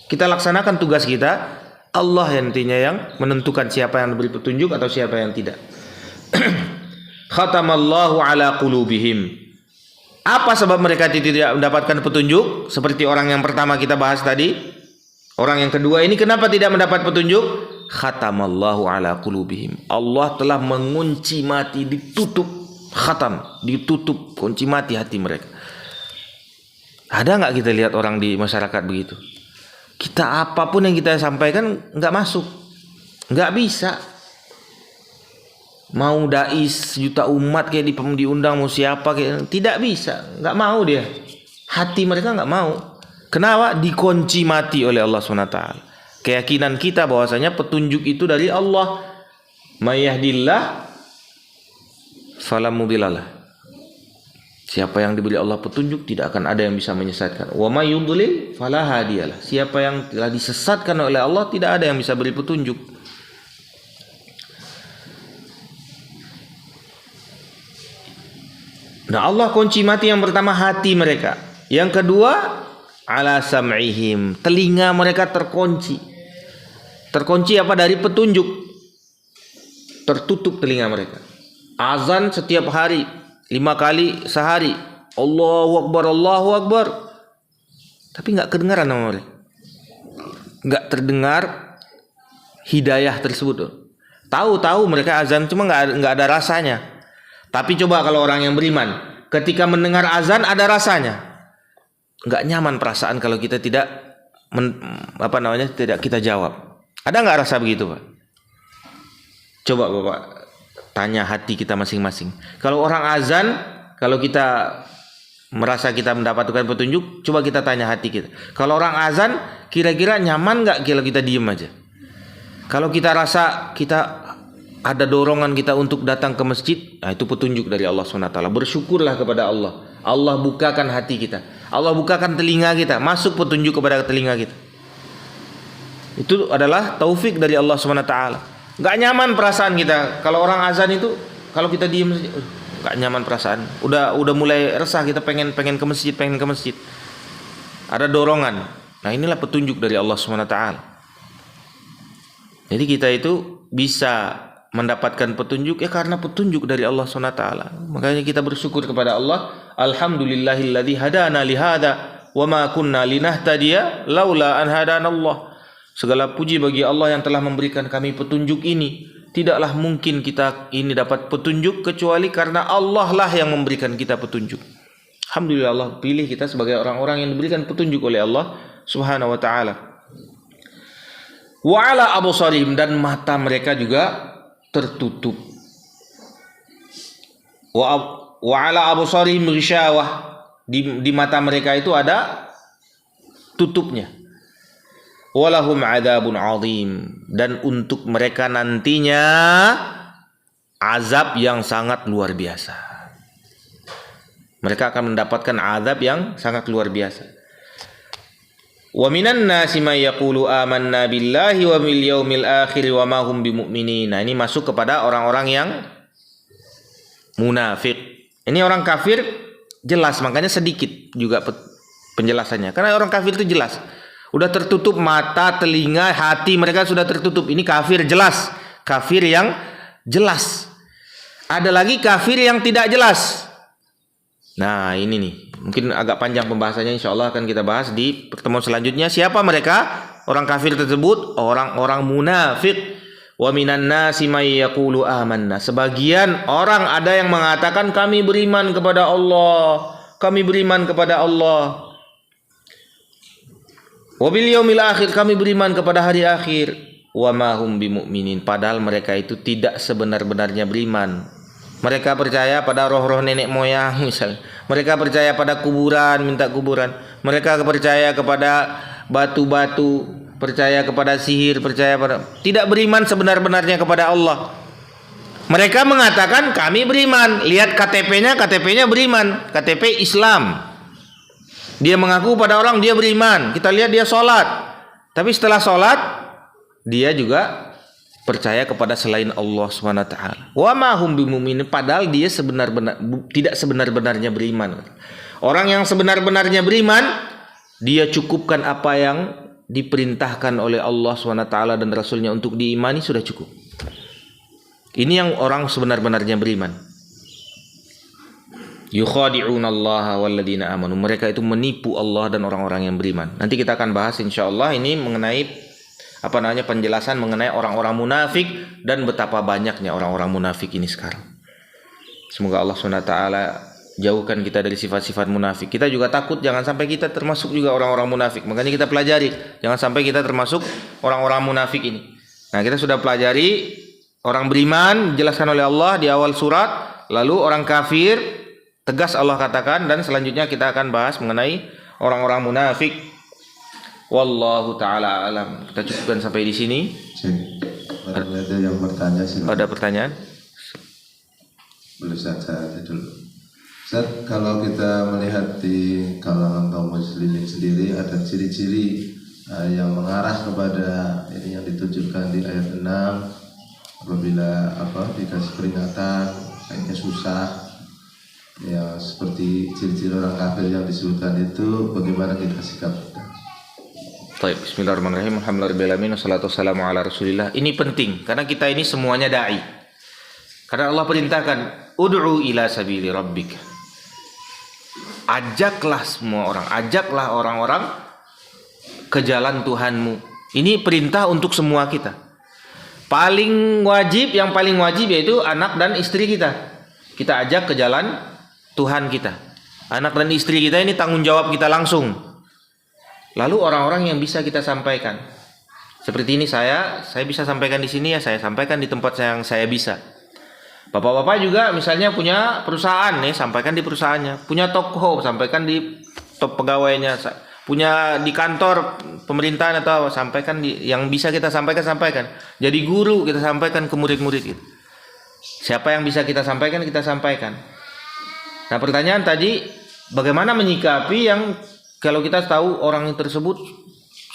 A: Kita laksanakan tugas kita. Allah yang nantinya yang menentukan siapa yang diberi petunjuk atau siapa yang tidak. Khatamallahu ala qulubihim. Apa sebab mereka tidak mendapatkan petunjuk? Seperti orang yang pertama kita bahas tadi. Orang yang kedua ini kenapa tidak mendapat petunjuk? Khatamallahu ala qulubihim. Allah telah mengunci mati, ditutup. Khatam, ditutup, kunci mati hati mereka. Ada nggak kita lihat orang di masyarakat begitu? Kita apapun yang kita sampaikan nggak masuk, nggak bisa. Mau dai sejuta umat kayak diundang mau siapa kayak tidak bisa, nggak mau dia. Hati mereka nggak mau. Kenapa? Dikunci mati oleh Allah SWT. Keyakinan kita bahwasanya petunjuk itu dari Allah. May yahdillah fala mudhillalah. Siapa yang diberi Allah petunjuk tidak akan ada yang bisa menyesatkan. Wa may yudlil fala hadiyalah. Siapa yang telah disesatkan oleh Allah tidak ada yang bisa beri petunjuk. Nah, Allah kunci mati yang pertama hati mereka. Yang kedua ala sam'ihim, telinga mereka terkunci. Terkunci apa? Dari petunjuk. Tertutup telinga mereka. Azan setiap hari 5 kali sehari. Allahu Akbar, Allahu Akbar. Tapi nggak kedengaran sama mereka. Nggak terdengar hidayah tersebut. Tahu mereka azan cuma nggak ada rasanya. Tapi coba kalau orang yang beriman, ketika mendengar azan ada rasanya. Nggak nyaman perasaan kalau kita tidak tidak kita jawab. Ada nggak rasa begitu, Pak? Coba Bapak tanya hati kita masing-masing. Kalau orang azan, kalau kita merasa kita mendapatkan petunjuk, coba kita tanya hati kita. Kalau orang azan, kira-kira nyaman nggak kalau kita diem aja? Kalau kita rasa kita ada dorongan kita untuk datang ke masjid, nah itu petunjuk dari Allah SWT. Bersyukurlah kepada Allah. Allah bukakan hati kita. Allah bukakan telinga kita. Masuk petunjuk kepada telinga kita. Itu adalah taufik dari Allah SWT. Gak nyaman perasaan kita. Kalau orang azan itu, kalau kita diem saja, gak nyaman perasaan. Udah mulai resah kita pengen ke masjid, Ada dorongan. Nah inilah petunjuk dari Allah SWT. Jadi kita itu bisa mendapatkan petunjuk karena petunjuk dari Allah SWT. Makanya kita bersyukur kepada Allah. Alhamdulillahilladzi hadana lihada wa ma kunna linahtadiya laula an hadanallah. Segala puji bagi Allah yang telah memberikan kami petunjuk ini. Tidaklah mungkin kita ini dapat petunjuk kecuali karena Allah lah yang memberikan kita petunjuk. Alhamdulillah Allah pilih kita sebagai orang-orang yang diberikan petunjuk oleh Allah Subhanahu wa taala. Wa ala absarihim, dan mata mereka juga tertutup. Wa ala absarihim ghisyawah, di mata mereka itu ada tutupnya. Walahum adzabun azim, dan untuk mereka nantinya azab yang sangat luar biasa. Mereka akan mendapatkan azab yang sangat luar biasa. Wa minan nasi may yaqulu amanna billahi wa bil yaumil akhir wa ma hum bimumin. Nah, ini masuk kepada orang-orang yang munafik. Ini orang kafir jelas, makanya sedikit juga penjelasannya. Karena orang kafir itu jelas. Udah tertutup mata, telinga, hati mereka sudah tertutup. Ini kafir jelas. Kafir yang jelas. Ada lagi kafir yang tidak jelas. Nah ini nih, mungkin agak panjang pembahasannya, insya Allah akan kita bahas di pertemuan selanjutnya. Siapa mereka? Orang kafir tersebut, orang-orang munafik. Wa minan nasi may yaqulu amanna. Sebagian orang ada yang mengatakan kami beriman kepada Allah. Kami beriman kepada Allah. Wa bil yaumil akhir, kami beriman kepada hari akhir. Wa ma hum bimumin, padahal mereka itu tidak sebenar-benarnya beriman. Mereka percaya pada roh-roh nenek moyang misalnya. Mereka percaya pada kuburan, minta kuburan. Mereka percaya kepada batu-batu, percaya kepada sihir, tidak beriman sebenar-benarnya kepada Allah. Mereka mengatakan kami beriman. Lihat KTP-nya beriman, KTP Islam. Dia mengaku pada orang dia beriman. Kita lihat dia sholat. Tapi setelah sholat dia juga percaya kepada selain Allah SWT. Wa ma hum bimumin, padahal dia tidak sebenar-benarnya beriman. Orang yang sebenar-benarnya beriman, dia cukupkan apa yang diperintahkan oleh Allah SWT dan Rasulnya untuk diimani sudah cukup. Ini yang orang sebenar-benarnya beriman. Yukhadi'unallaha walladzina amanu. Mereka itu menipu Allah dan orang-orang yang beriman. Nanti kita akan bahas insyaallah ini mengenai penjelasan mengenai orang-orang munafik dan betapa banyaknya orang-orang munafik ini sekarang. Semoga Allah SWT jauhkan kita dari sifat-sifat munafik. Kita juga takut jangan sampai kita termasuk juga orang-orang munafik. Makanya kita pelajari, jangan sampai kita termasuk orang-orang munafik ini. Nah, kita sudah pelajari orang beriman dijelaskan oleh Allah di awal surat, lalu orang kafir tegas Allah katakan, dan selanjutnya kita akan bahas mengenai orang-orang munafik. Wallahu taala alam. Kita cukupkan sampai di sini.
C: Ada yang bertanya silakan.
A: Ada pertanyaan?
C: Boleh saja dulu. Ustaz, kalau kita melihat di kalangan kaum muslimin sendiri ada ciri-ciri yang mengarah kepada ini yang ditujukan di ayat 6, apabila dikasih peringatan kayaknya susah, ya seperti ciri-ciri orang kafir yang disebutkan itu, bagaimana kita sikap kita?
A: Baik, bismillahirrahmanirrahim. Alhamdulillahirabbil alamin, wassalatu wassalamu ala Rasulillah. Ini penting karena kita ini semuanya dai. Karena Allah perintahkan, ud'u ila sabili rabbika. Ajaklah semua orang, ajaklah orang-orang ke jalan Tuhanmu. Ini perintah untuk semua kita. Yang paling wajib yaitu anak dan istri kita. Kita ajak ke jalan Tuhan kita. Anak dan istri kita ini tanggung jawab kita langsung. Lalu orang-orang yang bisa kita sampaikan. Seperti ini saya bisa sampaikan di sini, ya saya sampaikan di tempat yang saya bisa. Bapak-bapak juga misalnya punya perusahaan nih, sampaikan di perusahaannya. Punya toko, sampaikan di top pegawainya. Punya di kantor pemerintahan atau sampaikan yang bisa kita sampaikan. Jadi guru kita sampaikan ke murid-murid kita. Siapa yang bisa kita sampaikan, kita sampaikan. Nah, pertanyaan tadi, bagaimana menyikapi yang kalau kita tahu orang tersebut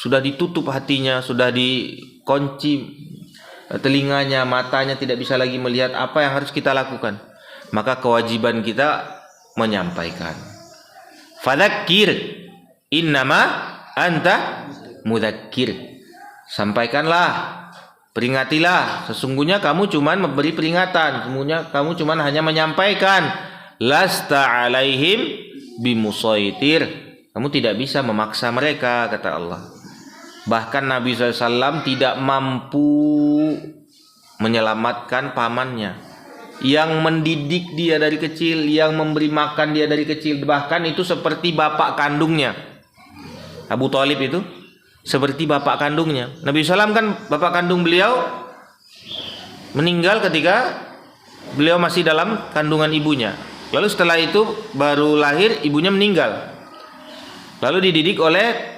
A: sudah ditutup hatinya, sudah dikunci telinganya, matanya, tidak bisa lagi melihat, apa yang harus kita lakukan? Maka kewajiban kita menyampaikan. Fadzakir innama anta mudzakir. Sampaikanlah, peringatilah, sesungguhnya kamu cuma memberi peringatan, sesungguhnya kamu cuma hanya menyampaikan. Lasta alaihim bimusaitir. Kamu tidak bisa memaksa mereka, kata Allah. Bahkan Nabi SAW tidak mampu menyelamatkan pamannya, yang mendidik dia dari kecil, yang memberi makan dia dari kecil. Bahkan itu seperti bapak kandungnya. Abu Thalib itu seperti bapak kandungnya. Nabi SAW kan bapak kandung beliau meninggal ketika beliau masih dalam kandungan ibunya. Lalu setelah itu baru lahir, ibunya meninggal. Lalu dididik oleh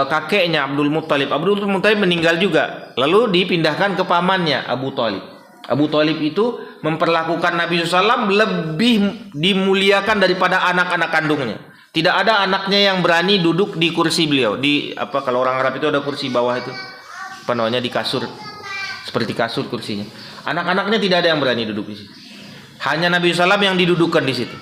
A: kakeknya Abdul Muttalib. Abdul Muttalib meninggal juga. Lalu dipindahkan ke pamannya Abu Thalib. Abu Thalib itu memperlakukan Nabi SAW lebih dimuliakan daripada anak-anak kandungnya. Tidak ada anaknya yang berani duduk di kursi beliau. Kalau orang Arab itu ada kursi bawah itu, di kasur, seperti kasur kursinya. Anak-anaknya tidak ada yang berani duduk di situ. Hanya Nabi SAW yang didudukkan di situ.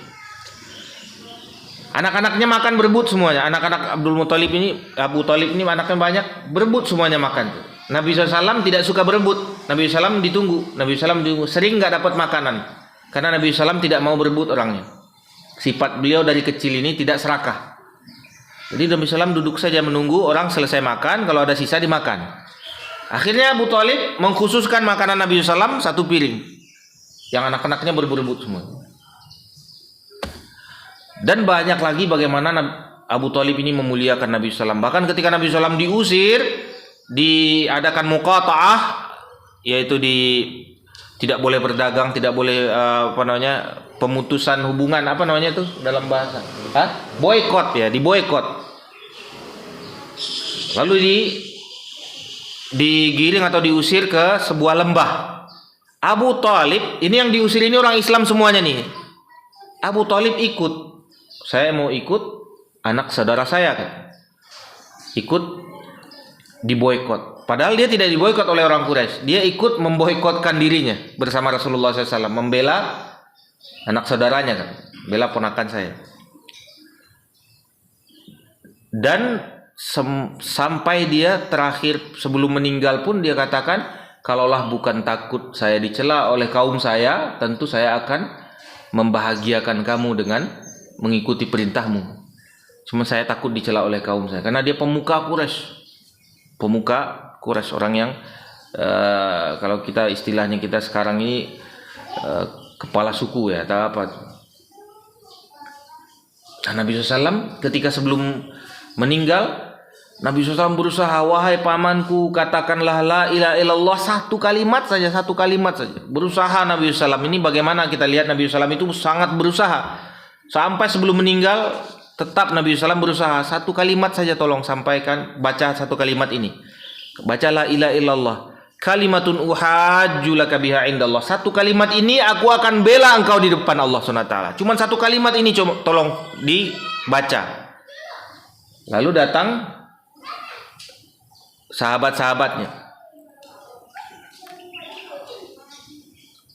A: Anak-anaknya makan berebut semuanya. Anak-anak Abu Thalib ini anaknya banyak, berebut semuanya makan. Nabi SAW tidak suka berebut. Nabi SAW ditunggu. Sering nggak dapat makanan karena Nabi SAW tidak mau berebut orangnya. Sifat beliau dari kecil ini tidak serakah. Jadi Nabi SAW duduk saja menunggu orang selesai makan. Kalau ada sisa dimakan. Akhirnya Abu Thalib mengkhususkan makanan Nabi SAW satu piring. Yang anak-anaknya berebut semua. Dan banyak lagi bagaimana Abu Thalib ini memuliakan Nabi SAW. Bahkan ketika Nabi SAW diusir, diadakan muqata'ah, yaitu tidak boleh berdagang, tidak boleh pemutusan hubungan, itu dalam bahasa, boykot ya, diboykot. Lalu digiring atau diusir ke sebuah lembah. Abu Thalib ini yang diusir ini orang Islam semuanya nih. Abu Thalib ikut. Saya mau ikut, anak saudara saya kan ikut diboykot. Padahal dia tidak diboykot oleh orang Quraisy. Dia ikut memboykotkan dirinya bersama Rasulullah SAW, membela anak saudaranya kan, bela ponakan saya. Dan sampai dia terakhir sebelum meninggal pun dia katakan, kalaulah bukan takut saya dicela oleh kaum saya, tentu saya akan membahagiakan kamu dengan mengikuti perintahmu. Cuma saya takut dicela oleh kaum saya, karena dia pemuka Quraisy, orang yang kalau kita istilahnya kita sekarang ini kepala suku ya, atau apa. Nabi SAW ketika sebelum meninggal, Nabi SAW berusaha, wahai pamanku, katakanlah la ilaha illallah, satu kalimat saja. Berusaha Nabi SAW ini, bagaimana kita lihat Nabi SAW itu sangat berusaha. Sampai sebelum meninggal tetap Nabi SAW berusaha, satu kalimat saja tolong sampaikan, baca satu kalimat ini. Baca la ilaha illallah, kalimatun uhajju laka biha indallah. Satu kalimat ini aku akan bela engkau di depan Allah SWT. Cuman satu kalimat ini tolong dibaca. Lalu datang sahabat-sahabatnya.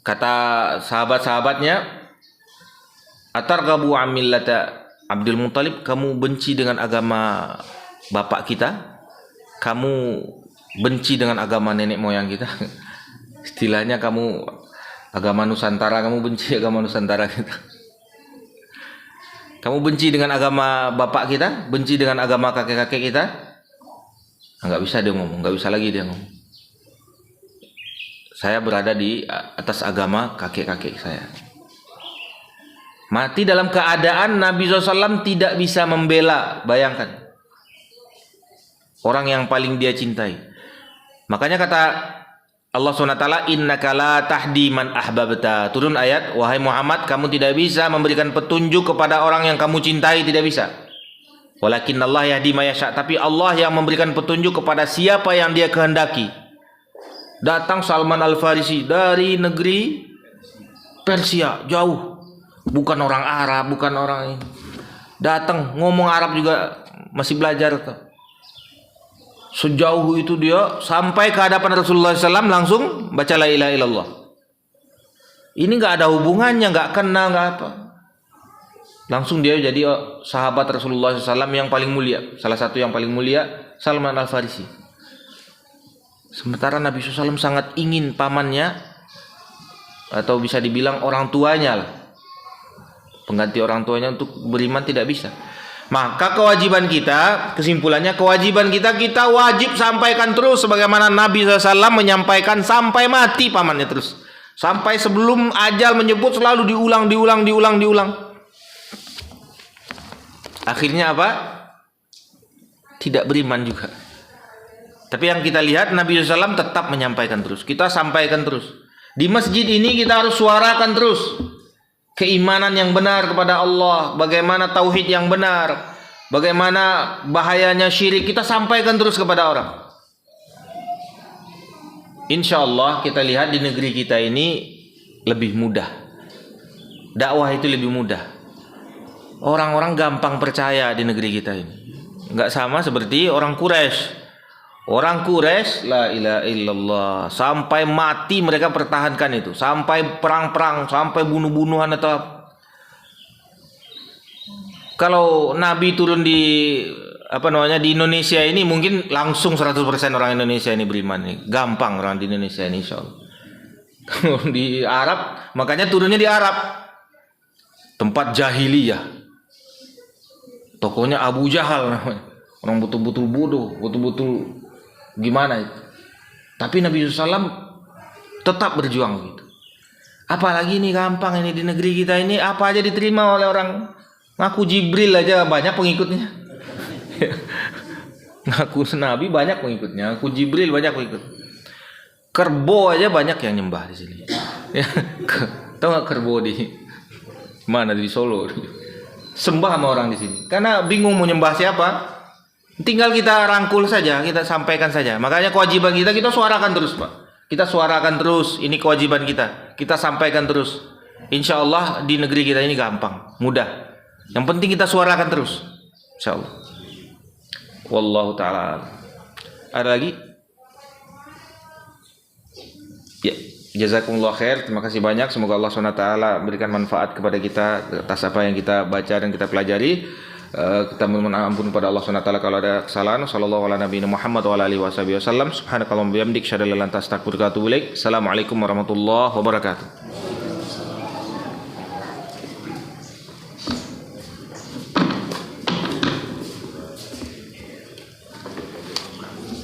A: Kata sahabat-sahabatnya, atarghabu an millata Abdul Muthalib, kamu benci dengan agama bapak kita? Kamu benci dengan agama nenek moyang kita? Istilahnya kamu agama Nusantara, kamu benci agama Nusantara kita. Kamu benci dengan agama bapak kita? Benci dengan agama kakek-kakek kita? Nggak bisa dia ngomong, nggak bisa lagi dia ngomong. Saya berada di atas agama kakek-kakek saya. Mati dalam keadaan Nabi SAW tidak bisa membela, bayangkan. Orang yang paling dia cintai. Makanya kata Allah SWT, innaka la tahdi man ahbabta. Turun ayat, wahai Muhammad, kamu tidak bisa memberikan petunjuk kepada orang yang kamu cintai, tidak bisa. Walakin Allah yahdi ma yasha, tapi Allah yang memberikan petunjuk kepada siapa yang dia kehendaki. Datang Salman Al-Farisi dari negeri Persia, jauh. Bukan orang Arab, bukan orang ini. Datang, ngomong Arab juga, masih belajar tuh. Sejauh itu dia sampai ke hadapan Rasulullah SAW, langsung baca la ilaha illallah. Ini nggak ada hubungannya, nggak kenal, nggak apa. Langsung dia jadi sahabat Rasulullah SAW yang paling mulia. Salah satu yang paling mulia, Salman Al-Farisi. Sementara Nabi SAW sangat ingin pamannya, atau bisa dibilang orang tuanya lah, pengganti orang tuanya untuk beriman, tidak bisa. Maka kewajiban kita, kesimpulannya kewajiban kita wajib sampaikan terus sebagaimana Nabi SAW menyampaikan sampai mati pamannya terus. Sampai sebelum ajal menyebut selalu diulang. Akhirnya apa? Tidak beriman juga. Tapi yang kita lihat Nabi SAW tetap menyampaikan terus. Kita sampaikan terus. Di masjid ini kita harus suarakan terus keimanan yang benar kepada Allah, bagaimana tauhid yang benar, bagaimana bahayanya syirik, kita sampaikan terus kepada orang. Insya Allah kita lihat di negeri kita ini lebih mudah. Dakwah itu lebih mudah. Orang-orang gampang percaya di negeri kita ini. Enggak sama seperti orang Quraisy. Orang Quraisy, la ilaha illallah, sampai mati mereka pertahankan itu, sampai perang-perang, sampai bunuh-bunuhan atau kalau Nabi turun di di Indonesia ini mungkin langsung 100% orang Indonesia ini beriman nih. Gampang orang di Indonesia ini insyaallah. Kalau di Arab, makanya turunnya di Arab. Tempat jahiliyah. Tokonya Abu Jahal namanya. Orang betul-betul bodoh, betul-betul gimana itu. Tapi Nabi SAW tetap berjuang gitu. Apalagi ini gampang ini di negeri kita ini, apa aja diterima oleh orang. Ngaku Jibril aja banyak pengikutnya. Ngaku Nabi banyak pengikutnya, ngaku Jibril banyak pengikut. Kerbo aja banyak yang nyembah di sini. Tahu nggak kerbo di mana, di Solo? Sembah sama orang di sini. Karena bingung mau nyembah siapa. Tinggal kita rangkul saja, kita sampaikan saja. Makanya kewajiban kita suarakan terus, Pak. Kita suarakan terus, ini kewajiban kita. Kita sampaikan terus. Insya Allah di negeri kita ini gampang, mudah. Yang penting kita suarakan terus. Insya Allah. Wallahu ta'ala. Ada lagi? Ya, jazakumullah khair. Terima kasih banyak. Semoga Allah SWT berikan manfaat kepada kita atas apa yang kita baca dan kita pelajari. Kita mohon ampun pada Allah SWT kalau ada kesalahan. Sallallahu ala nabiyina Muhammad wa ala alihi wasallam. Subhanakallahumma bihamdik, syada la ilaha illa anta, astaghfiruka wa atubu ilaik. Assalamualaikum warahmatullahi wabarakatuh.